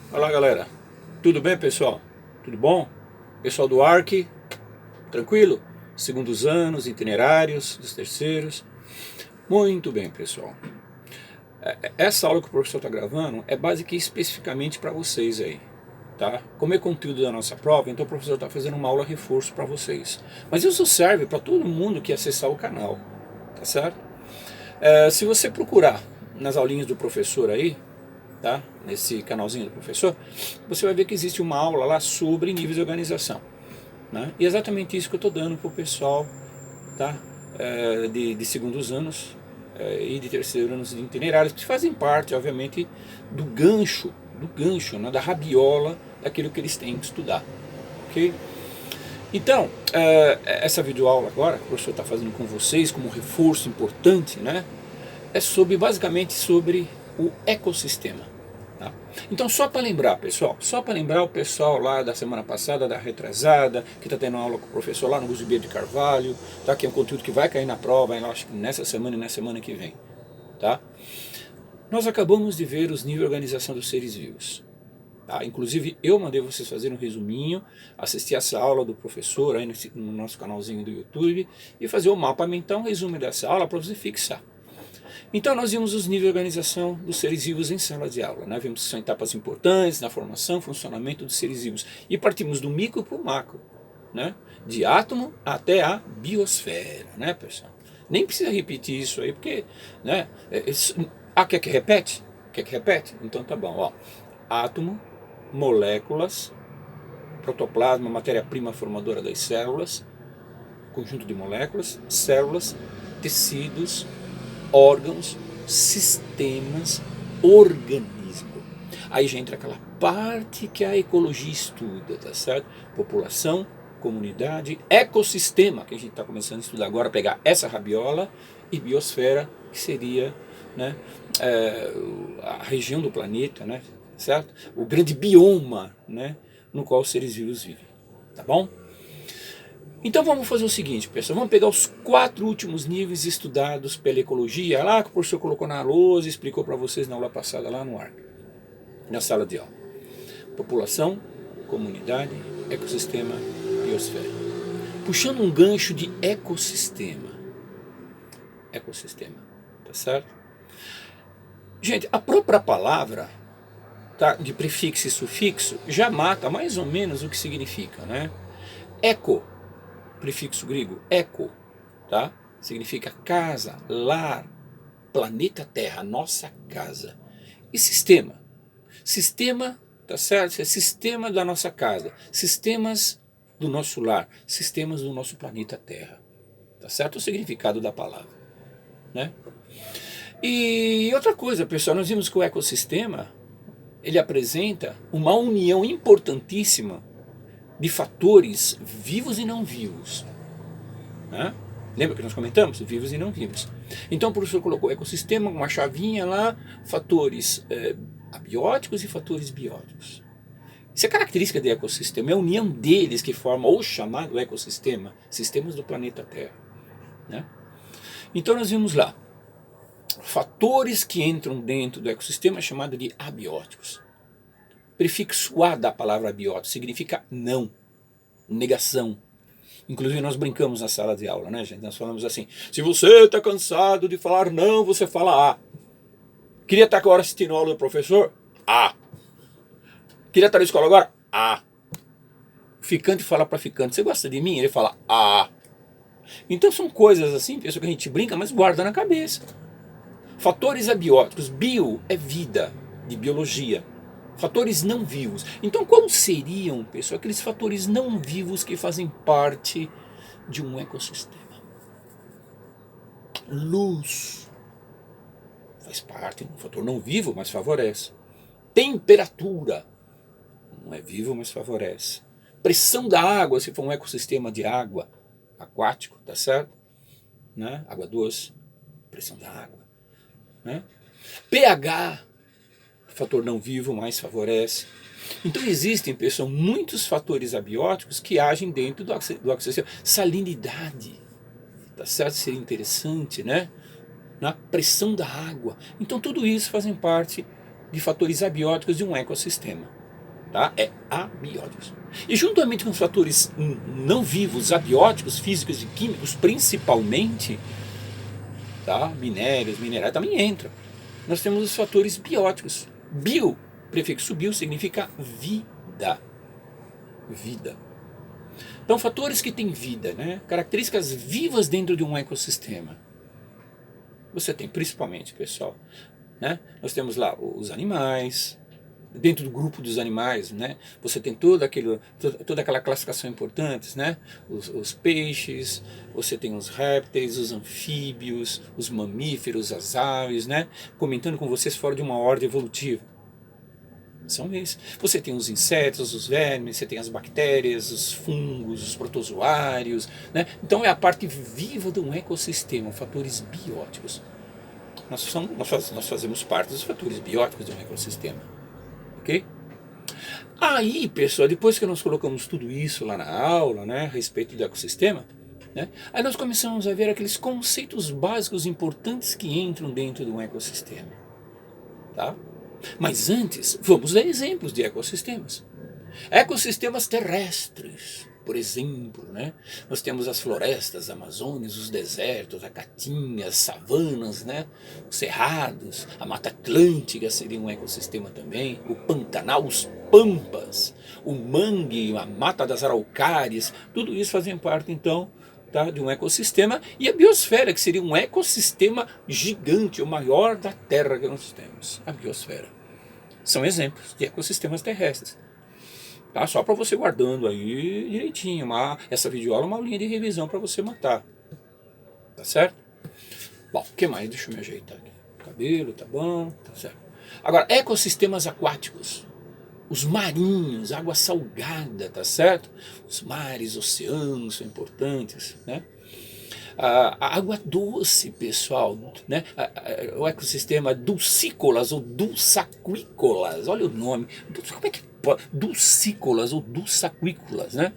Olá galera, tudo bem pessoal? Tudo bom? Pessoal do ARC, tranquilo? Segundos anos, itinerários dos terceiros. Muito bem pessoal. Essa aula que o professor está gravando é básica e especificamente para vocês aí. Tá? Como é conteúdo da nossa prova, então o professor está fazendo uma aula reforço para vocês. Mas isso serve para todo mundo que acessar o canal, tá certo? Se você procurar nas aulinhas do professor aí, tá? Nesse canalzinho do professor, você vai ver que existe uma aula lá sobre níveis de organização. Né? E é exatamente isso que eu estou dando para o pessoal, tá? De segundos anos e de terceiros anos de itinerários, que fazem parte, obviamente, do gancho, né? Da rabiola daquilo que eles têm que estudar. Ok? Então, essa videoaula agora, que o professor está fazendo com vocês, como um reforço importante, né? É basicamente sobre o ecossistema. Tá? Então, só para lembrar, pessoal, só para lembrar o pessoal lá da semana passada, da retrasada, que está tendo aula com o professor lá no Guzibê de Carvalho, tá? Que é um conteúdo que vai cair na prova, eu acho que nessa semana e na semana que vem. Tá? Nós acabamos de ver os níveis de organização dos seres vivos. Tá? Inclusive, eu mandei vocês fazerem um resuminho, assistir essa aula do professor aí no nosso canalzinho do YouTube e fazer o mapa mental, um resumo dessa aula para você fixar. Então nós vimos os níveis de organização dos seres vivos em sala de aula. Né? Vimos que são etapas importantes na formação e funcionamento dos seres vivos. E partimos do micro para o macro. Né? De átomo até a biosfera. Né, pessoal? Nem precisa repetir isso aí, porque... Né, quer que repete? Quer que repete? Então tá bom. Ó. Átomo, moléculas, protoplasma, matéria-prima formadora das células, conjunto de moléculas, células, tecidos, órgãos, sistemas, organismo. Aí já entra aquela parte que a ecologia estuda, tá certo? População, comunidade, ecossistema, que a gente está começando a estudar agora, pegar essa rabiola, e biosfera, que seria, né, a região do planeta, né, certo? O grande bioma, né, no qual os seres vivos vivem, tá bom? Então vamos fazer o seguinte, pessoal, vamos pegar os 4 últimos níveis estudados pela ecologia, lá que o professor colocou na lousa e explicou para vocês na aula passada lá no ar, na sala de aula. População, comunidade, ecossistema, biosfera. Puxando um gancho de ecossistema. Ecossistema, tá certo? Gente, a própria palavra, tá, de prefixo e sufixo já mata mais ou menos o que significa, né? Eco, prefixo grego, eco, tá? Significa casa, lar, planeta Terra, nossa casa. E sistema? Sistema, tá certo? É sistema da nossa casa, sistemas do nosso lar, sistemas do nosso planeta Terra. Tá certo o significado da palavra, né? E outra coisa, pessoal, nós vimos que o ecossistema, ele apresenta uma união importantíssima de fatores vivos e não vivos. Né? Lembra que nós comentamos? Vivos e não vivos. Então o professor colocou ecossistema, uma chavinha lá, fatores abióticos e fatores bióticos. Isso é característica do ecossistema, é a união deles que forma o chamado ecossistema, sistemas do planeta Terra. Né? Então nós vimos lá, fatores que entram dentro do ecossistema chamado de abióticos. Prefixo A da palavra abiótico significa não, negação. Inclusive nós brincamos na sala de aula, né, gente? Nós falamos assim, se você está cansado de falar não, você fala A. Queria estar agora assistindo a aula do professor? A. Queria estar na escola agora? A. Ficante fala para ficante, você gosta de mim? Ele fala A. Então são coisas assim, pessoal, que a gente brinca, mas guarda na cabeça. Fatores abióticos, bio é vida, de biologia. Fatores não vivos. Então quais seriam, pessoal, aqueles fatores não vivos que fazem parte de um ecossistema? Luz faz parte, um fator não vivo, mas favorece. Temperatura, não é vivo, mas favorece. Pressão da água, se for um ecossistema de água, aquático, tá certo? Né? Água doce, pressão da água. Né? pH, fator não vivo, mas favorece. Então existem, pessoal, muitos fatores abióticos que agem dentro do ecossistema. Salinidade, tá certo? Seria interessante, né? Na pressão da água. Então tudo isso fazem parte de fatores abióticos de um ecossistema. Tá? É abióticos. E juntamente com os fatores não vivos, abióticos, físicos e químicos, principalmente, tá? Minérios, minerais também entram. Nós temos os fatores bióticos. Bio, prefixo bio, significa vida. Vida. Então, fatores que têm vida, né? Características vivas dentro de um ecossistema. Você tem principalmente, pessoal, né? Nós temos lá os animais. Dentro do grupo dos animais, né, você tem toda aquela classificação importante, né, os peixes, você tem os répteis, os anfíbios, os mamíferos, as aves, né, comentando com vocês fora de uma ordem evolutiva. São esses. Você tem os insetos, os vermes, você tem as bactérias, os fungos, os protozoários, né? Então é a parte viva de um ecossistema, fatores bióticos. Nós fazemos parte dos fatores bióticos de um ecossistema. Ok? Aí, pessoal, depois que nós colocamos tudo isso lá na aula, né, a respeito do ecossistema, né, aí nós começamos a ver aqueles conceitos básicos importantes que entram dentro de um ecossistema. Tá? Mas antes, vamos dar exemplos de ecossistemas. Ecossistemas terrestres, por exemplo, né? Nós temos as florestas amazônicas, os desertos, a caatinga, as savanas, né? Os cerrados, a Mata Atlântica seria um ecossistema também, o Pantanal, os pampas, o mangue, a Mata das Araucárias, tudo isso fazem parte, então, tá, de um ecossistema, e a biosfera, que seria um ecossistema gigante, o maior da Terra que nós temos, a biosfera. São exemplos de ecossistemas terrestres. Tá? Só para você guardando aí direitinho. Essa videoaula é uma linha de revisão para você matar. Tá certo? Bom, o que mais? Deixa eu me ajeitar aqui. Cabelo, tá bom, tá certo. Agora, ecossistemas aquáticos. Os marinhos, água salgada, tá certo? Os mares, oceanos são importantes, né? A água doce, pessoal, né? O ecossistema dulcícolas ou dulçaquícolas, olha o nome. Como é que pode? Dulcícolas ou dulçaquícolas, né?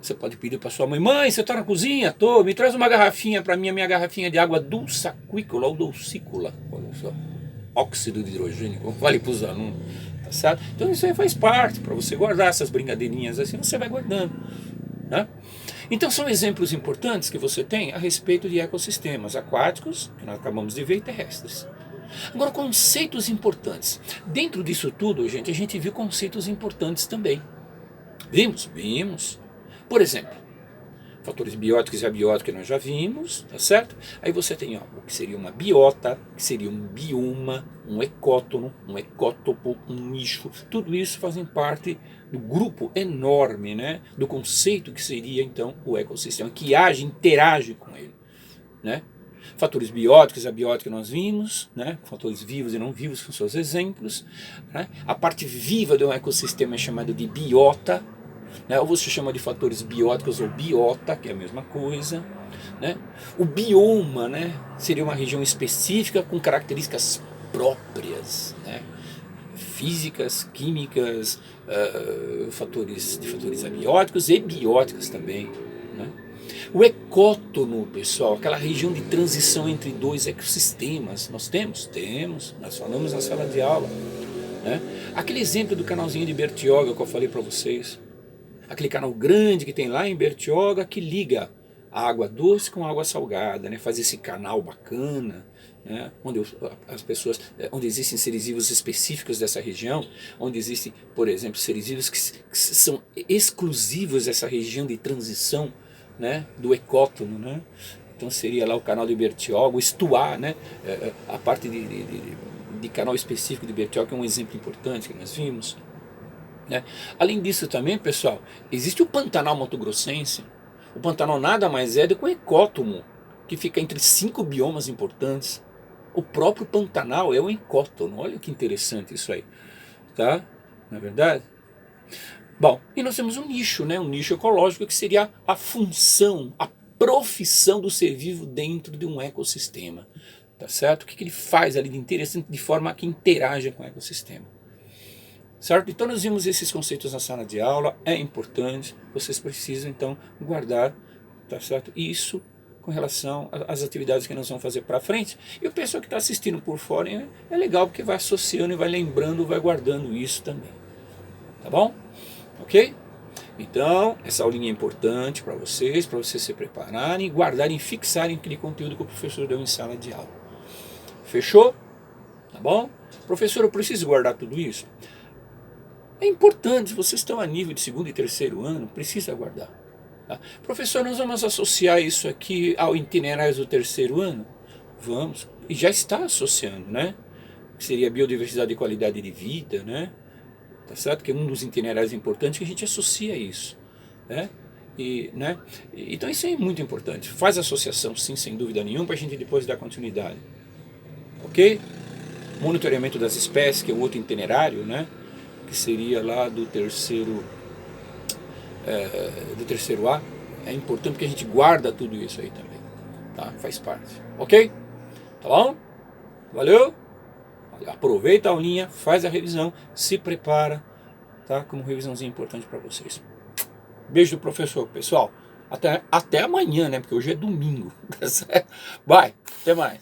Você pode pedir para sua mãe: mãe, você está na cozinha? Tô, me traz uma garrafinha para mim, a minha garrafinha de água dulçaquícola ou dulcícola. Olha só, óxido de hidrogênio, como vale para os alunos, tá certo? Então isso aí faz parte, para você guardar essas brincadeirinhas assim, você vai guardando, né? Então são exemplos importantes que você tem a respeito de ecossistemas aquáticos, que nós acabamos de ver, e terrestres. Agora, conceitos importantes. Dentro disso tudo, gente, a gente viu conceitos importantes também. Vimos? Vimos. Por exemplo, fatores bióticos e abióticos que nós já vimos, tá certo? Aí você tem, ó, o que seria uma biota, que seria um bioma, um ecótono, um ecótopo, um nicho. Tudo isso fazem parte do grupo enorme, né, do conceito que seria então o ecossistema, que age, interage com ele, né? Fatores bióticos e abióticos que nós vimos, né? Fatores vivos e não vivos com seus exemplos, né? A parte viva de um ecossistema é chamada de biota, né? Ou você chama de fatores bióticos ou biota, que é a mesma coisa, né? O bioma, né, seria uma região específica com características próprias, né, físicas, químicas, fatores abióticos e bióticos também, né? O ecótono, pessoal, aquela região de transição entre dois ecossistemas, nós temos, nós falamos na sala de aula, né? Aquele exemplo do canalzinho de Bertioga que eu falei para vocês, aquele canal grande que tem lá em Bertioga que liga a água doce com a água salgada, né? Faz esse canal bacana, né? Onde as pessoas, onde existem seres vivos específicos dessa região, onde existem, por exemplo, seres vivos que são exclusivos dessa região de transição, né? Do ecótono, né? Então seria lá o canal de Bertioga, o estuário, né? A parte de canal específico de Bertioga, que é um exemplo importante que nós vimos, né? Além disso também, pessoal, existe o Pantanal Mato Grossense. O Pantanal nada mais é do que um ecótono que fica entre 5 biomas importantes. O próprio Pantanal é um ecótono, olha que interessante isso aí, tá? Não é verdade? Bom, e nós temos um nicho, né? Um nicho ecológico que seria a função, a profissão do ser vivo dentro de um ecossistema, tá certo? O que ele faz ali de interessante de forma que interaja com o ecossistema. Certo? Então nós vimos esses conceitos na sala de aula, é importante, vocês precisam então guardar, tá certo? Isso com relação às atividades que nós vamos fazer para frente. E o pessoal que está assistindo por fora é legal, porque vai associando e vai lembrando, vai guardando isso também. Tá bom? Ok? Então, essa aulinha é importante para vocês se prepararem, guardarem, fixarem aquele conteúdo que o professor deu em sala de aula. Fechou? Tá bom? Professor, eu preciso guardar tudo isso? É importante, vocês estão a nível de segundo e terceiro ano, precisa guardar. Tá? Professor, nós vamos associar isso aqui ao itinerário do terceiro ano? Vamos, e já está associando, né? Que seria biodiversidade e qualidade de vida, né? Tá certo? Que é um dos itinerários importantes que a gente associa isso, né? Então isso é muito importante. Faz associação, sim, sem dúvida nenhuma, para a gente depois dar continuidade. Ok? Monitoramento das espécies, que é o outro itinerário, né? Que seria lá do terceiro A, é importante porque a gente guarda tudo isso aí também, tá? Faz parte, ok? Tá bom? Valeu? Aproveita a aulinha, faz a revisão, se prepara, tá? Como revisãozinha importante para vocês. Beijo do professor, pessoal. Até amanhã, né? Porque hoje é domingo. Vai, até mais.